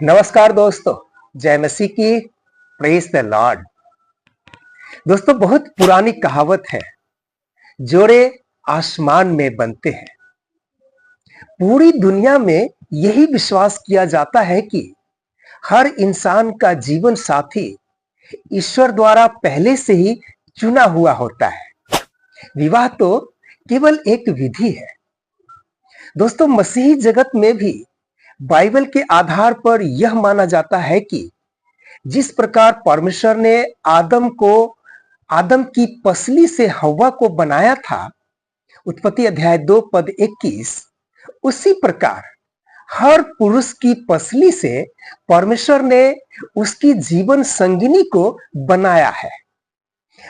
नमस्कार दोस्तों, जय मसीह की। Praise the Lord. दोस्तों, बहुत पुरानी कहावत है, जोड़े आसमान में बनते हैं। पूरी दुनिया में यही विश्वास किया जाता है कि हर इंसान का जीवन साथी ईश्वर द्वारा पहले से ही चुना हुआ होता है। विवाह तो केवल एक विधि है। दोस्तों, मसीही जगत में भी बाइबल के आधार पर यह माना जाता है कि जिस प्रकार परमेश्वर ने आदम की पसली से हव्वा को बनाया था, उत्पत्ति अध्याय 2 पद 21, उसी प्रकार हर पुरुष की पसली से परमेश्वर ने उसकी जीवन संगिनी को बनाया है।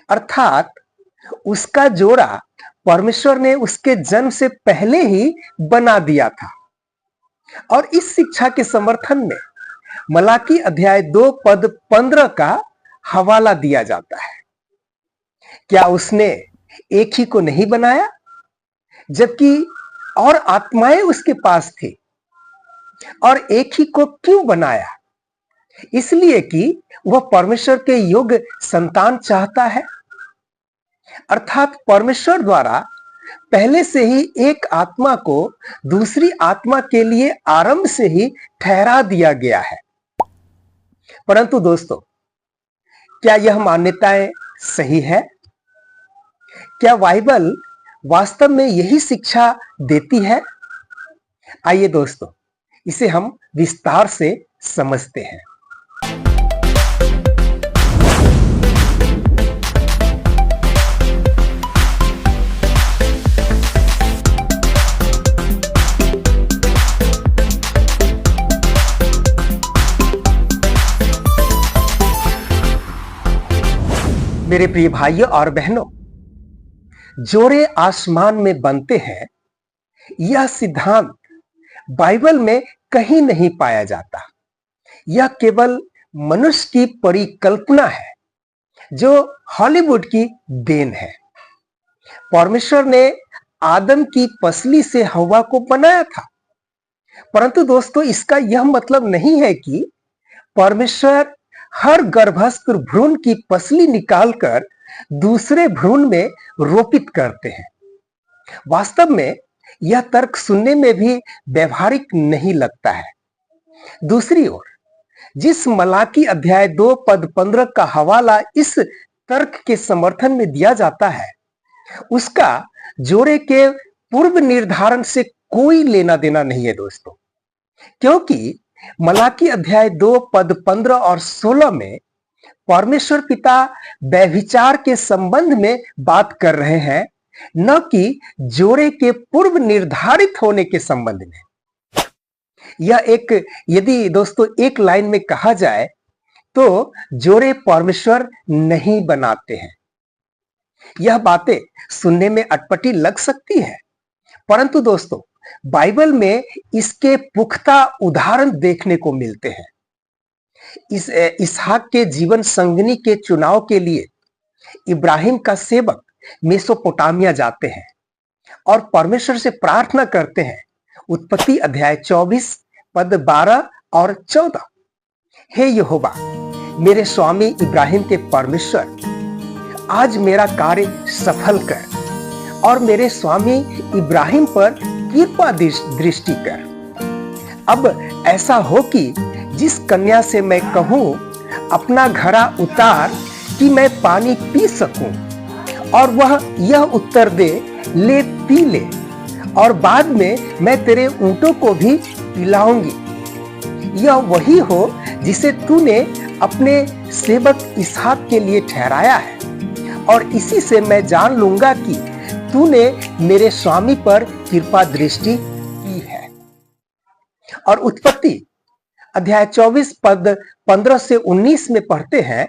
अर्थात उसका जोड़ा परमेश्वर ने उसके जन्म से पहले ही बना दिया था। और इस शिक्षा के समर्थन में मलाकी अध्याय 2 पद 15 का हवाला दिया जाता है। क्या उसने एक ही को नहीं बनाया, जबकि और आत्माएं उसके पास थी? और एक ही को क्यों बनाया? इसलिए कि वह परमेश्वर के योग्य संतान चाहता है। अर्थात परमेश्वर द्वारा पहले से ही एक आत्मा को दूसरी आत्मा के लिए आरंभ से ही ठहरा दिया गया है। परंतु दोस्तों, क्या यह मान्यताएं सही है? क्या बाइबल वास्तव में यही शिक्षा देती है? आइए दोस्तों, इसे हम विस्तार से समझते हैं। मेरे प्रिय भाइयों और बहनों, जोड़े आसमान में बनते हैं, यह सिद्धांत बाइबल में कहीं नहीं पाया जाता। यह केवल मनुष्य की परिकल्पना है, जो हॉलीवुड की देन है। परमेश्वर ने आदम की पसली से हव्वा को बनाया था, परंतु दोस्तों, इसका यह मतलब नहीं है कि परमेश्वर हर गर्भस्थ भ्रूण की पसली निकालकर दूसरे भ्रूण में रोपित करते हैं। वास्तव में यह तर्क सुनने में भी व्यवहारिक नहीं लगता है। दूसरी ओर, जिस मलाकी अध्याय 2 पद 15 का हवाला इस तर्क के समर्थन में दिया जाता है, उसका जोड़े के पूर्व निर्धारण से कोई लेना देना नहीं है दोस्तों। क्योंकि मलाकी अध्याय 2 पद 15 और 16 में परमेश्वर पिता व्यभिचार के संबंध में बात कर रहे हैं, न कि जोड़े के पूर्व निर्धारित होने के संबंध में। यदि दोस्तों एक लाइन में कहा जाए तो जोड़े परमेश्वर नहीं बनाते हैं। यह बातें सुनने में अटपटी लग सकती है, परंतु दोस्तों, बाइबल में इसके पुख्ता उदाहरण देखने को मिलते हैं। इसहाक के जीवन संगिनी के चुनाव के लिए इब्राहिम का सेवक मेसोपोटामिया जाते हैं और परमेश्वर से प्रार्थना करते हैं। उत्पत्ति अध्याय 24 पद 12 और 14, हे यहोवा, मेरे स्वामी इब्राहिम के परमेश्वर, आज मेरा कार्य सफल कर और मेरे स्वामी इब्राहिम पर कृपा दृष्टि कर। अब ऐसा हो कि जिस कन्या से मैं कहूं अपना घड़ा उतार कि मैं पानी पी सकूं, और वह यह उत्तर दे, ले पी ले, और बाद में मैं तेरे ऊंटों को भी पिलाऊंगी। यह वही हो जिसे तूने अपने सेवक इसहाक के लिए ठहराया है, और इसी से मैं जान लूंगा कि तूने मेरे स्वामी पर कृपा दृष्टि की है। और उत्पत्ति अध्याय 24 पद 15 से 19 में पढ़ते हैं,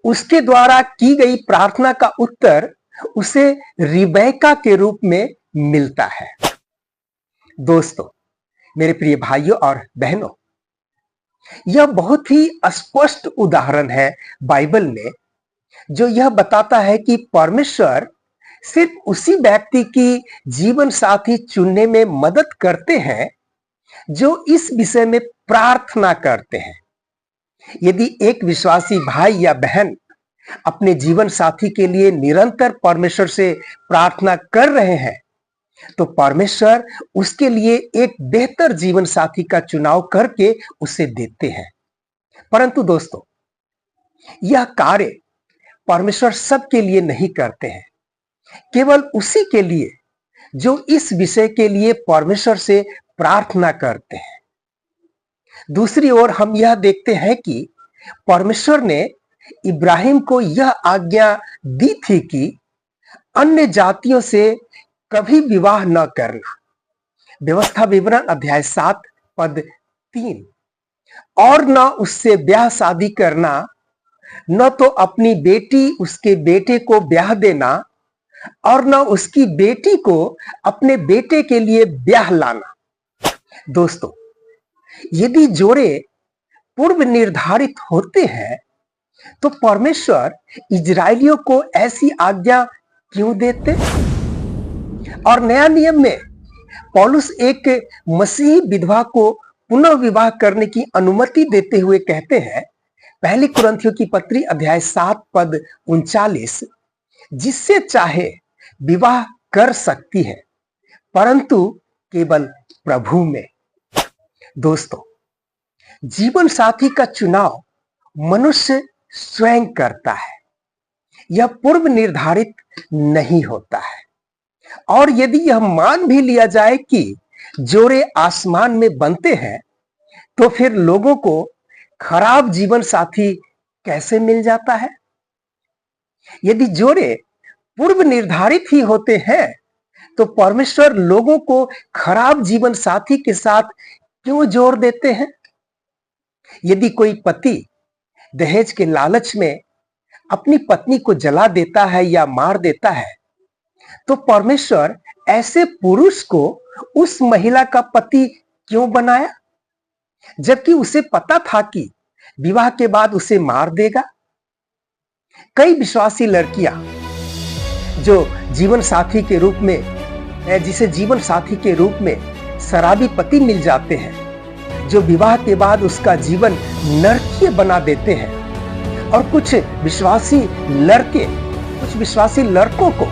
उसके द्वारा की गई प्रार्थना का उत्तर उसे रिबेका के रूप में मिलता है। दोस्तों, मेरे प्रिय भाइयों और बहनों, यह बहुत ही स्पष्ट उदाहरण है बाइबल में, जो यह बताता है कि परमेश्वर सिर्फ उसी व्यक्ति की जीवन साथी चुनने में मदद करते हैं जो इस विषय में प्रार्थना करते हैं। यदि एक विश्वासी भाई या बहन अपने जीवन साथी के लिए निरंतर परमेश्वर से प्रार्थना कर रहे हैं, तो परमेश्वर उसके लिए एक बेहतर जीवन साथी का चुनाव करके उसे देते हैं। परंतु दोस्तों, यह कार्य परमेश्वर सबके लिए नहीं करते हैं, केवल उसी के लिए जो इस विषय के लिए परमेश्वर से प्रार्थना करते हैं। दूसरी ओर हम यह देखते हैं कि परमेश्वर ने इब्राहिम को यह आज्ञा दी थी कि अन्य जातियों से कभी विवाह न करना। व्यवस्था विवरण अध्याय 7 पद 3। और न उससे ब्याह शादी करना, न तो अपनी बेटी उसके बेटे को ब्याह देना, और न उसकी बेटी को अपने बेटे के लिए ब्याह लाना। दोस्तों, यदि जोड़े पूर्व निर्धारित होते हैं, तो परमेश्वर इजरायलियों को ऐसी आज्ञा क्यों देते? और नया नियम में पौलुस एक मसीही विधवा को पुनः विवाह करने की अनुमति देते हुए कहते हैं, पहली कुरिन्थियों की पत्री अध्याय 7 पद 39, जिससे चाहे विवाह कर सकती है, परंतु केवल प्रभु में। दोस्तों, जीवन साथी का चुनाव मनुष्य स्वयं करता है, यह पूर्व निर्धारित नहीं होता है। और यदि यह मान भी लिया जाए कि जोड़े आसमान में बनते हैं, तो फिर लोगों को खराब जीवन साथी कैसे मिल जाता है? यदि जोड़े पूर्व निर्धारित ही होते हैं, तो परमेश्वर लोगों को खराब जीवन साथी के साथ क्यों जोड़ देते हैं? यदि कोई पति दहेज के लालच में अपनी पत्नी को जला देता है या मार देता है, तो परमेश्वर ऐसे पुरुष को उस महिला का पति क्यों बनाया, जबकि उसे पता था कि विवाह के बाद उसे मार देगा? कई विश्वासी लड़कियां जो जीवन साथी के रूप में जिसे जीवन साथी के रूप में शराबी पति मिल जाते हैं, जो विवाह के बाद उसका जीवन नरकीय बना देते हैं। और कुछ विश्वासी लड़कों को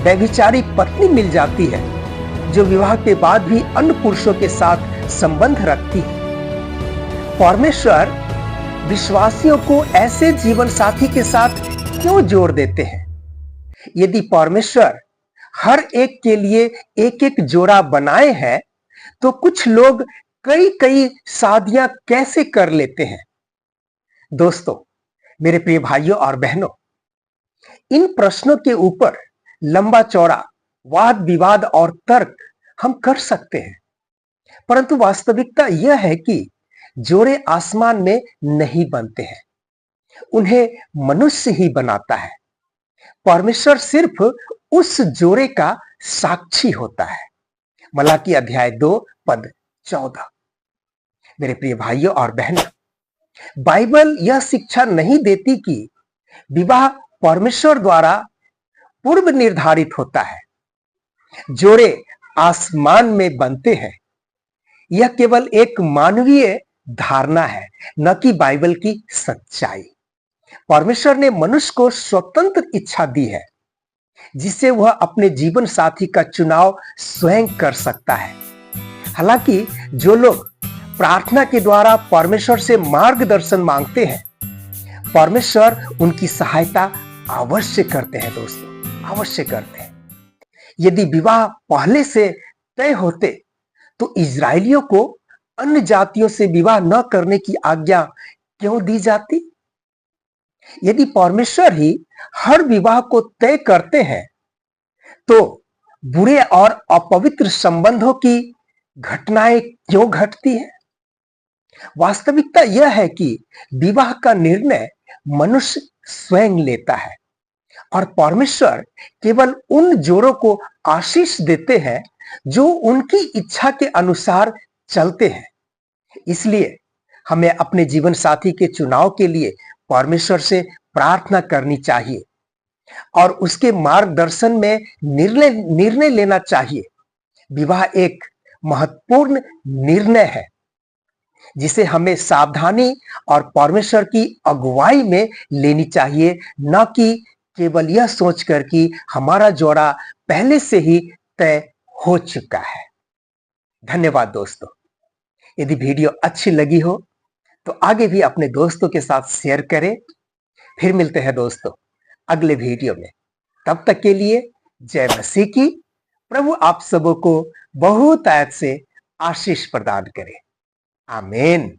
व्यभिचारी पत्नी मिल जाती है, जो विवाह के बाद भी अन्य पुरुषों के साथ संबंध रखती है। परमेश्वर विश्वासियों को ऐसे जीवन साथी के साथ क्यों जोड़ देते हैं? यदि परमेश्वर हर एक के लिए एक एक जोड़ा बनाए हैं, तो कुछ लोग कई कई शादियां कैसे कर लेते हैं? दोस्तों, मेरे प्रिय भाइयों और बहनों, इन प्रश्नों के ऊपर लंबा चौड़ा वाद विवाद और तर्क हम कर सकते हैं, परंतु वास्तविकता यह है कि जोड़े आसमान में नहीं बनते हैं, उन्हें मनुष्य ही बनाता है। परमेश्वर सिर्फ उस जोड़े का साक्षी होता है। मलाकी अध्याय 2 पद 14। मेरे प्रिय भाइयों और बहनों, बाइबल यह शिक्षा नहीं देती कि विवाह परमेश्वर द्वारा पूर्व निर्धारित होता है। जोड़े आसमान में बनते हैं, यह केवल एक मानवीय धारणा है, न कि बाइबल की सच्चाई। परमेश्वर ने मनुष्य को स्वतंत्र इच्छा दी है, जिससे वह अपने जीवन साथी का चुनाव स्वयं कर सकता है। हालांकि जो लोग प्रार्थना के द्वारा परमेश्वर से मार्गदर्शन मांगते हैं, परमेश्वर उनकी सहायता अवश्य करते हैं। दोस्तों, अवश्य करते हैं। यदि विवाह पहले से तय होते, तो इजरायलियों को अन्य जातियों से विवाह न करने की आज्ञा क्यों दी जाती? यदि परमेश्वर ही हर विवाह को तय करते हैं, तो बुरे और अपवित्र संबंधों की घटनाएं क्यों घटती हैं? वास्तविकता यह है कि विवाह का निर्णय मनुष्य स्वयं लेता है, और परमेश्वर केवल उन जोड़ों को आशीष देते हैं जो उनकी इच्छा के अनुसार चलते हैं। इसलिए हमें अपने जीवन साथी के चुनाव के लिए परमेश्वर से प्रार्थना करनी चाहिए और उसके मार्गदर्शन में निर्णय लेना चाहिए। विवाह एक महत्वपूर्ण निर्णय है जिसे हमें सावधानी और परमेश्वर की अगुवाई में लेनी चाहिए, न कि केवल यह सोचकर कि हमारा जोड़ा पहले से ही तय हो चुका है। धन्यवाद दोस्तों। यदि वीडियो अच्छी लगी हो तो आगे भी अपने दोस्तों के साथ शेयर करें। फिर मिलते हैं दोस्तों अगले वीडियो में। तब तक के लिए जय मसीह की। प्रभु आप सबों को बहुत आयत से आशीष प्रदान करे। आमीन।